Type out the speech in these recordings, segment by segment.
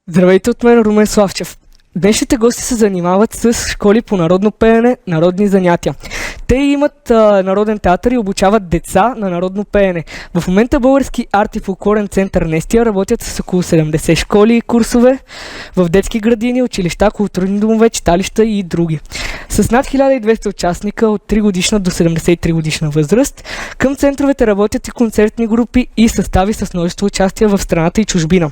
Здравейте от мен, Румен Славчев. Днешните гости се занимават с школи по народно пеене, народни занятия. Те имат народен театър и обучават деца на народно пеене. В момента Български арт и фолклорен център Нестия работят с около 70 школи и курсове в детски градини, училища, културни домове, читалища и други. С над 1200 участника от 3 годишна до 73 годишна възраст, към центровете работят и концертни групи и състави с множество участия в страната и чужбина.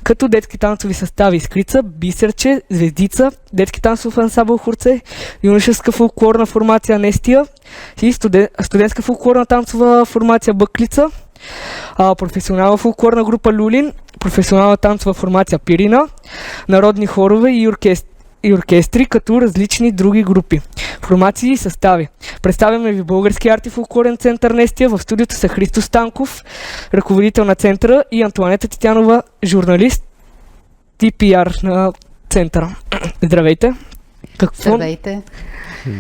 Като детски танцови състави Искрица, Бисерче, Звездица, детски танцов ансамбъл Хорце, юношеска фолклорна формация Нестия и студентска фолклорна танцова формация Бъклица, професионална фолклорна група Люлин, професионална танцова формация Пирина, народни хорове и оркестри, като различни други групи, формации и състави. Представяме ви Български арт и фолклорен център Нестия. В студиото са Христо Станков, ръководител на центъра, и Антоанета Титянова, журналист и пиар на центъра. Здравейте! Здравейте!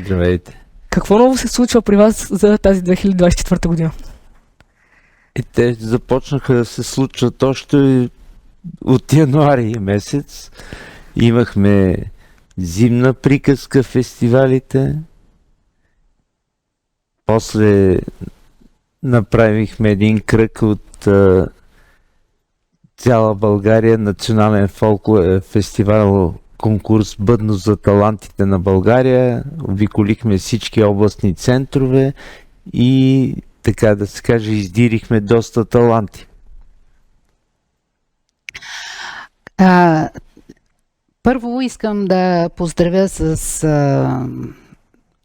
Здравейте! Какво ново се случва при вас за тази 2024 година? Те започнаха да се случват още от януари месец. Имахме зимна приказка в фестивалите. После направихме един кръг от цяла България, национален фестивал, конкурс Бъдност за талантите на България. Обиколихме всички областни центрове и, така да се каже, издирихме доста таланти. Първо искам да поздравя с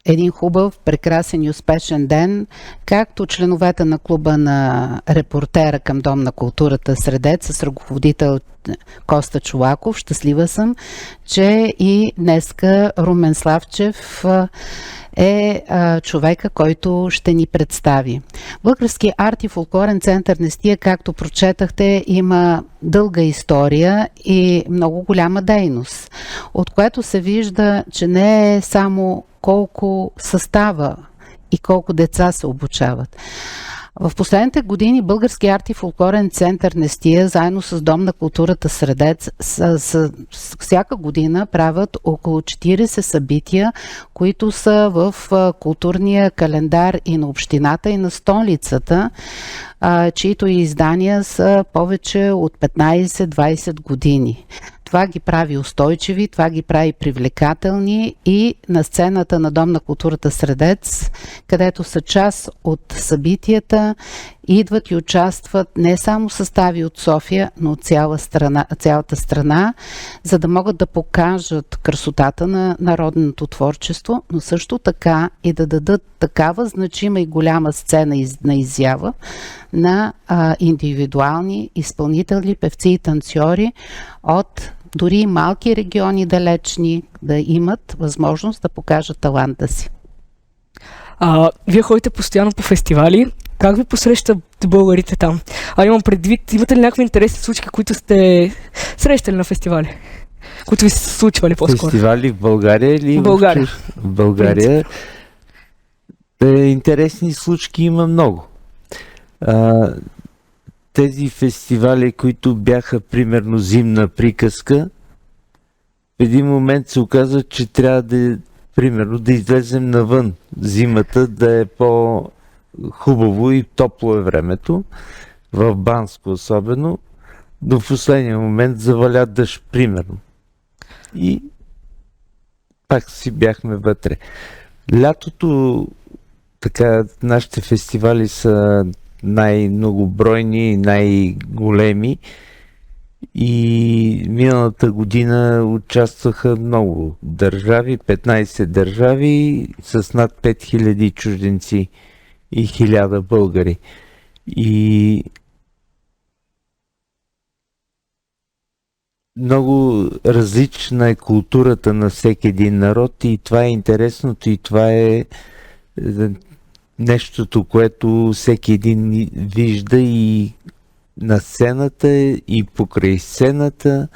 един хубав, прекрасен и успешен ден, както членовете на клуба на репортера към Дом на културата Средец с ръководител Коста Чолаков. Щастлива съм, че и днеска Румен Славчев е човека, който ще ни представи. Български арт и фолклорен център Нестия, както прочетахте, има дълга история и много голяма дейност, от което се вижда, че не е само колко състава и колко деца се обучават. В последните години Български арт и фолклорен център Нестия, заедно с Дом на културата Средец, всяка година правят около 40 събития, които са в културния календар и на общината, и на столицата, чието издания са повече от 15-20 години. Това ги прави устойчиви, това ги прави привлекателни и на сцената на Дом на културата Средец, където са част от събитията, идват и участват не само състави от София, но от цялата страна, за да могат да покажат красотата на народното творчество, но също така и да дадат такава значима и голяма сцена на изява на индивидуални изпълнители, певци и танцори от дори малки региони далечни, да имат възможност да покажат таланта си. Вие ходите постоянно по фестивали. Как ви посрещат българите там? Имам предвид, имате ли някакви интересни случки, които сте срещали на фестивали? Които ви се случвали по-скоро? Фестивали в България или в България? В България. Интересни случки има много. Тези фестивали, които бяха примерно зимна приказка, в един момент се оказа, че трябва примерно да излезем навън зимата, да е по-хубаво и топло е времето, в Банско особено, но в последния момент заваля дъжд, примерно. И пак си бяхме вътре. Лятото, така, нашите фестивали са най-многобройни и най-големи и миналата година участваха много държави, 15 държави с над 5000 чужденци и 1000 българи. И много различна е културата на всеки един народ и това е интересното и това е нещото, което всеки един вижда и на сцената, и покрай сцената.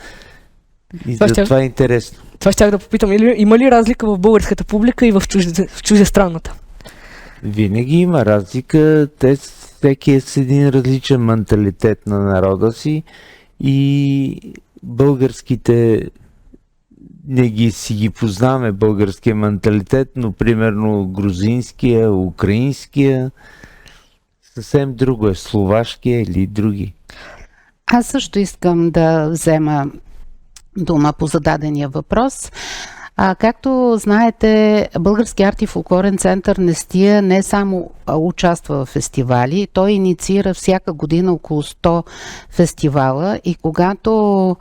И това е интересно. Това щях да попитам. Има ли разлика в българската публика и в чуждестранната? Винаги има разлика. Всеки е с един различен менталитет на народа си и българските не си ги познаваме, българския менталитет, но примерно грузинския, украинския, съвсем друго е, словашкия или други. Аз също искам да взема дума по зададения въпрос. Както знаете, Български арт и фолклорен център Нестия не само участва в фестивали, той инициира всяка година около 100 фестивала и когато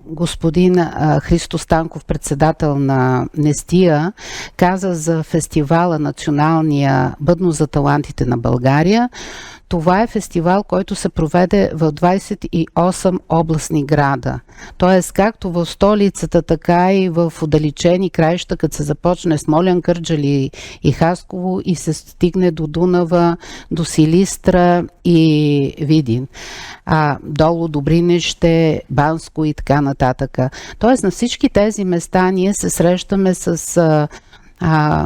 господин Христо Станков, председател на Нестия, каза за фестивала националния Бъдно за талантите на България, това е фестивал, който се проведе в 28 областни града. Тоест, както в столицата, така и в отдалечени краища, като се започне Смолян, Кърджали и Хасково и се стигне до Дунава, до Силистра и Видин. Долу Добринище, Банско и така нататък. Тоест, на всички тези места ние се срещаме с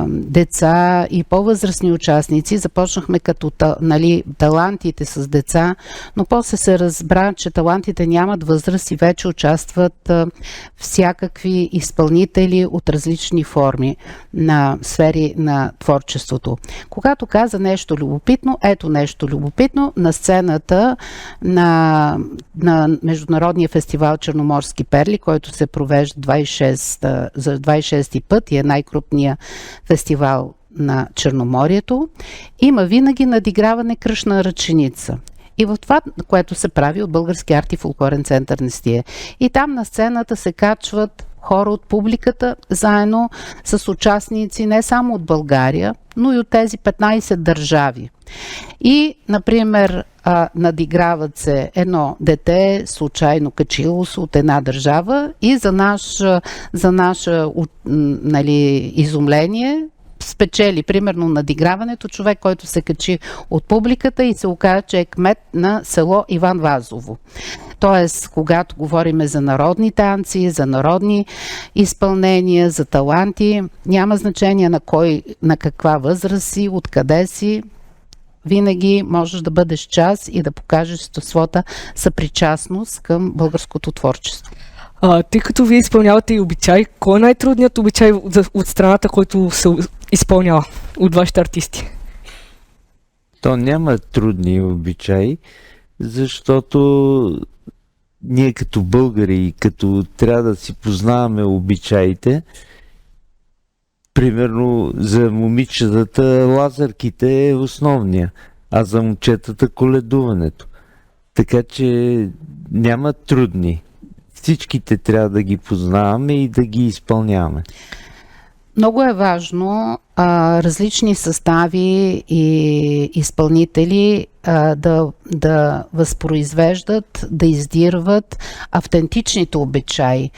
деца и по-възрастни участници. Започнахме като талантите с деца, но после се разбра, че талантите нямат възраст и вече участват всякакви изпълнители от различни форми на сфери на творчеството. Когато каза нещо любопитно, ето нещо любопитно, на сцената на Международния фестивал Черноморски перли, който се провежда за 26-ти път и е най-крупният фестивал на Черноморието, има винаги надиграване кръшна ръченица. И в това, което се прави от Български арт и фолклорен център Нестия. И там на сцената се качват хора от публиката, заедно с участници не само от България, но и от тези 15 държави. И, например, надиграват се едно дете, случайно качило се от една държава и за наше изумление спечели, примерно, надиграването човек, който се качи от публиката и се оказа, че е кмет на село Иван Вазово. Тоест, когато говорим за народни танци, за народни изпълнения, за таланти, няма значение на каква възраст си, откъде си, винаги можеш да бъдеш част и да покажеш своята съпричастност към българското творчество. Тъй като вие изпълнявате и обичай, кой е най-трудният обичай от страната, който се изпълнява от вашите артисти? То няма трудни обичаи, защото ние като българи, като трябва да си познаваме обичаите, примерно за момичетата лазарките е основния, а за момчетата коледуването. Така че няма трудни. Всичките трябва да ги познаваме и да ги изпълняваме. Много е важно различни състави и изпълнители да възпроизвеждат, да издирват автентичните обичаи,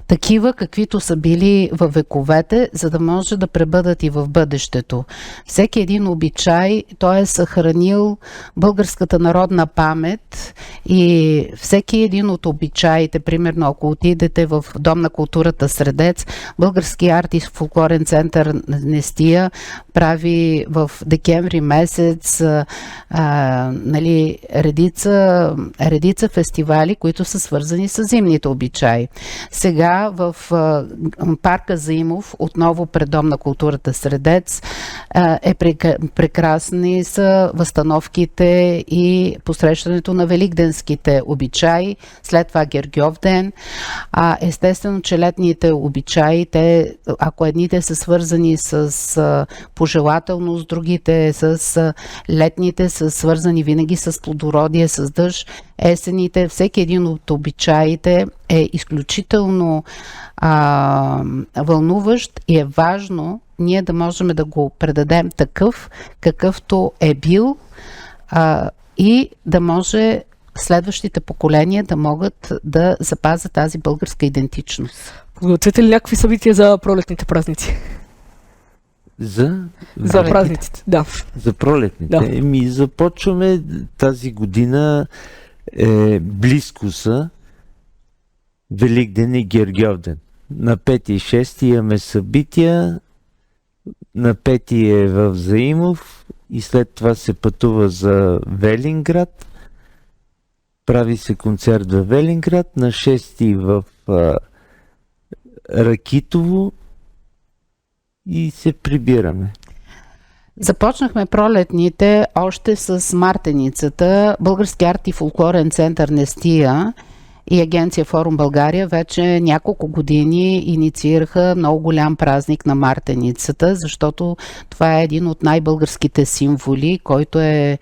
такива каквито са били във вековете, за да може да пребъдат и в бъдещето. Всеки един обичай, той е съхранил българската народна памет и всеки един от обичаите, примерно ако отидете в Дом на културата Средец, Български арт и фолклорен център Нестия прави в декември месец редица фестивали, които са свързани с зимните обичаи. Сега в парка Заимов, отново пред Дом на културата Средец, прекрасни са възстановките и посрещането на великденските обичаи, след това Гергьовден. Естествено, че летните обичаи, ако едните са свързани с пожелателност, другите с летните са свързани винаги с плодородие, с дъжд, есените, всеки един от обичаите е изключително вълнуващ и е важно ние да можем да го предадем такъв, какъвто е бил и да може следващите поколения да могат да запазят тази българска идентичност. Подготвяте ли някакви събития за пролетните празници? За празниците, да. За пролетните. Да. Започваме тази година, близко са Великден и Гергьовден. На 5 и 6 имаме събития, на 5 е в Заимов и след това се пътува за Велинград прави се концерт в Велинград, на 6 в Ракитово и се прибираме. Започнахме пролетните още с Мартеницата. Български арт и фолклорен център Нестия и агенция Форум България вече няколко години инициираха много голям празник на Мартеницата, защото това е един от най-българските символи, който е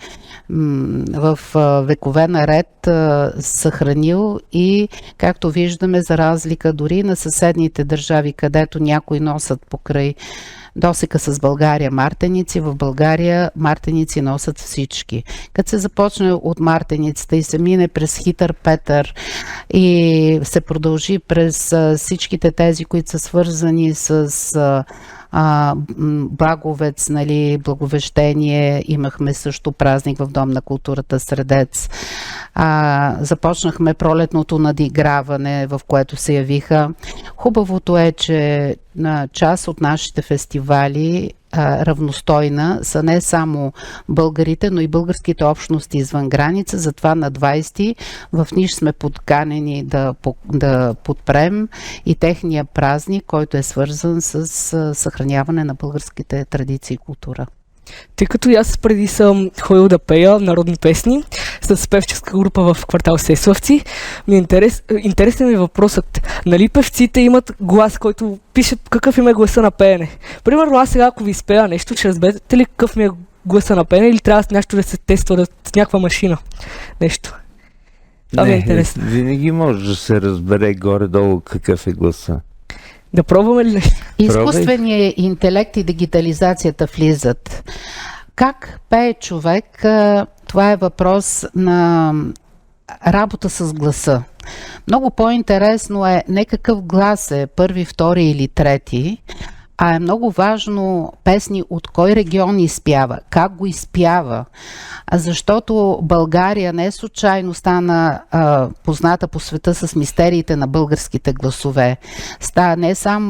в векове наред съхранил и, както виждаме, за разлика дори на съседните държави, където някои носят покрай досека с България мартеници, в България мартеници носят всички. Като се започне от мартеницата и се мине през Хитър Петър и се продължи през всичките тези, които са свързани с Благовец, нали, Благовещение, имахме също празник в Дом на културата Средец. Започнахме пролетното надиграване, в което се явиха. Хубавото е, че на част от нашите фестивали равностойна са не само българите, но и българските общности извън граница. Затова на 20 в Ниш сме подканени да подпрем и техния празник, който е свързан с съхраняване на българските традиции и култура. Тъй като и аз преди съм ходил да пея народни песни с певческа група в квартал Сеславци, интересен ми е въпросът. Нали певците имат глас, който пише какъв им е гласа на пеене? Примерно аз сега, ако ви изпея нещо, ще разберете ли какъв ми е гласа на пеене или трябва с нещо да се тества с някаква машина? Нещо. Това ми е интересно. Винаги може да се разбере горе-долу какъв е гласа. Да пробваме ли нещо? Изкуственият интелект и дигитализацията влизат. Как пее човек? Това е въпрос на работа с гласа. Много по-интересно е не какъв глас е, първи, втори или трети, а е много важно песни от кой регион изпява, как го изпява. Защото България не случайно стана позната по света с мистериите на българските гласове.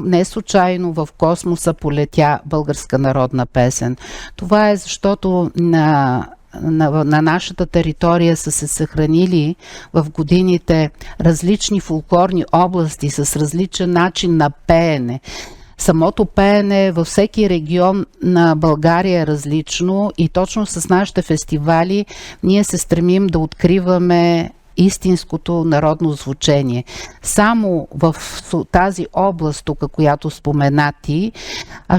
Не случайно в космоса полетя българска народна песен. Това е защото на нашата територия са се съхранили в годините различни фолклорни области с различен начин на пеене. Самото пеене във всеки регион на България е различно и точно с нашите фестивали ние се стремим да откриваме истинското народно звучение. Само в тази област, тук, която спомена ти,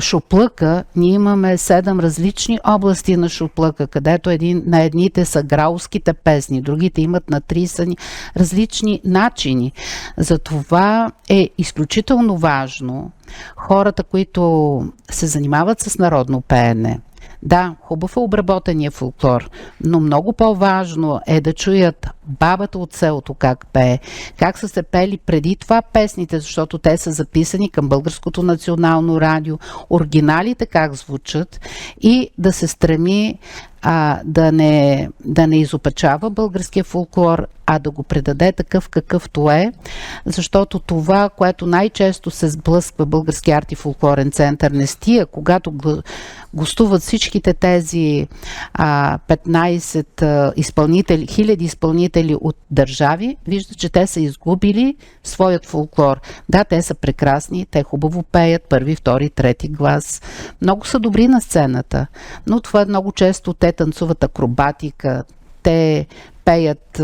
Шуплъка, ние имаме 7 различни области на Шуплъка, където на едните са грауските песни, другите имат на 30 различни начини. Затова е изключително важно хората, които се занимават с народно пеене, да, хубав е обработения фолклор, но много по-важно е да чуят бабата от селото как пее, как са се пели преди това песните, защото те са записани към Българското национално радио, оригиналите как звучат и да се стреми да не изопачава българския фолклор, а да го предаде такъв какъвто е, защото това, което най-често се сблъсква Български арт и фолклорен център Нестия, когато гостуват всичките тези 15 хиляди изпълнители от държави, виждат, че те са изгубили своят фолклор. Да, те са прекрасни, те хубаво пеят, първи, втори, трети глас. Много са добри на сцената, но това много често те танцуват акробатика, те пеят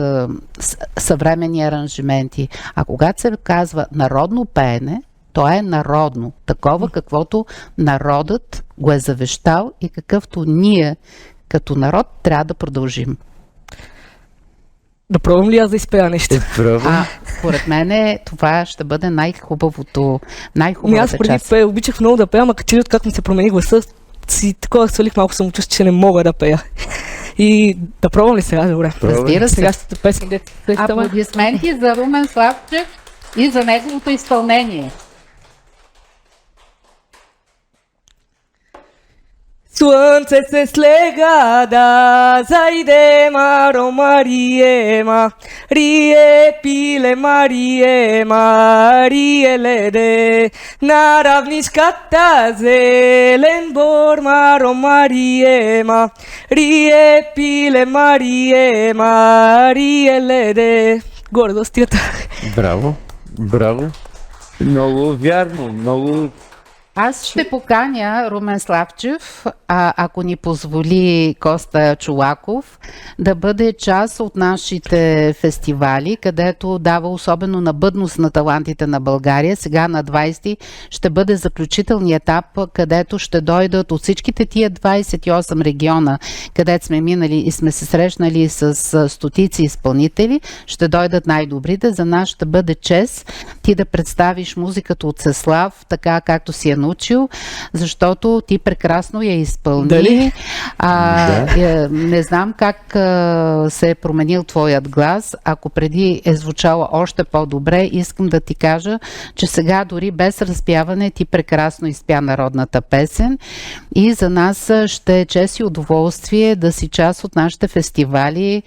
съвременни аранжименти. А когато се казва народно пеене, то е народно, такова каквото народът го е завещал и какъвто ние като народ трябва да продължим. Да пробвам ли аз да изпея нещо? Според мен това ще бъде най-хубавата Аз преди част. обичах много да пея, ама като как ми се промени гласа, такова свалих малко самочувствие, че не мога да пея. И да пробвам ли сега? Добре. Разбира се. Сега сте песен, дете. Аплодисменти за Румен Славчев и за неговото изпълнение. Слънце се слега да зайде Маро Мариема, рие пиле Мариема, рие леде, на равнишката зелен бор Маро Мариема, рие пиле Мариема, рие леде. Горе до стията. Браво, браво. Много вярно, много... Аз ще поканя Румен Славчев, ако ни позволи Коста Чолаков, да бъде част от нашите фестивали, където дава особено набъдност на талантите на България. Сега на 20 ще бъде заключителният етап, където ще дойдат от всичките тия 28 региона, където сме минали и сме се срещнали с стотици изпълнители, ще дойдат най-добрите. За нас ще бъде чест ти да представиш музиката от Сеслав, така както си я научил, защото ти прекрасно я изпълни. Дали? Не знам как се е променил твоят глас. Ако преди е звучала още по-добре, искам да ти кажа, че сега дори без разпяване ти прекрасно изпя народната песен и за нас ще е чест и удоволствие да си част от нашите фестивали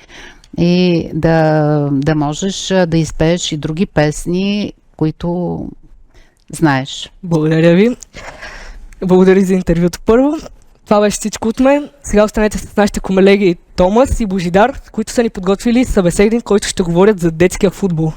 и да можеш да изпееш и други песни, които знаеш. Благодаря ви. Благодаря за интервюто първо. Това беше всичко от мен. Сега останете с нашите колеги Томас и Божидар, които са ни подготвили събеседник, който ще говорят за детския футбол.